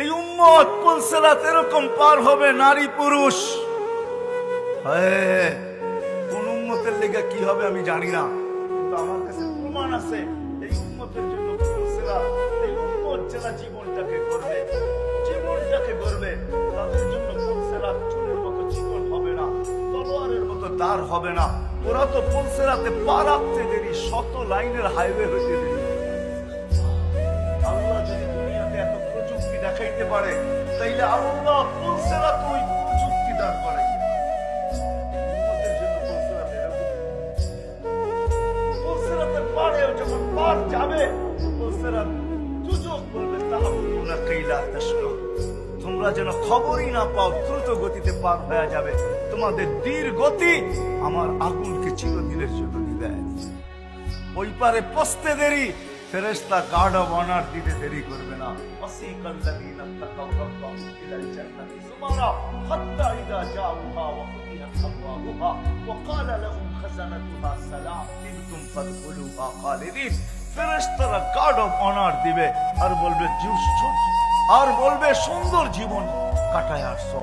এই উম্মত পুলসিরাত এরকম পার হবে নারী পুরুষ। কোন উম্মতের লেগে কি হবে আমি জানি না, কিন্তু আমার কাছে প্রমাণ আছে এই উম্মতের জন্য পুলসিরাত, এই উম্মত যারা জীবনটাকে গড়বে তাদের জন্য পুলসিরাত চুলের মতো চিকন হবে না, তলোয়ারের মতো দাঁড় হবে না। ওরা তো পুলসিরাতে পা রাখতে দেরি, শত লাইনের হাইওয়ে হইতে দেরি। আল্লাহ যদি দুনিয়াতে এত প্রযুক্তি দেখাইতে পারে, তাইলে আল্লাহ পুলসিরাত ওই প্রযুক্তি দান করে। পুলসিরাতের পাড়েও যখন পার যাবে, পুলসিরাত সুযোগ বলবে তাহবুনা কাইলা তাশকুর, তোমরা যেন খবরই না পাও, দ্রুত গতিতে পার হয়ে যাবে। তোমাদের ধীর গতি আমার আগুনকে চিরদিনের জন্য নিভায় দিবে। ওই পারে পৌঁছতে দেরি, ফেরেশতা গার্ড অফ অনার দিতে দেরি করবে না। ওয়াসিকাল্লাযীনা তাকাউ রাব্বাহুম ইলাল জান্নাতি যুমারা হাত্তা ইযা জাউহা ওয়া ফুতিহাত আবওয়াবুহা ওয়া ক্বালা লাহুম খাযানাতুহা সালাম তিবতুম ফাদখুলুহা খালিদিন। ফেরেশতারা গার্ড অফ অনার দিবে আর বলবে সুন্দর জীবন কাটায় আসছো।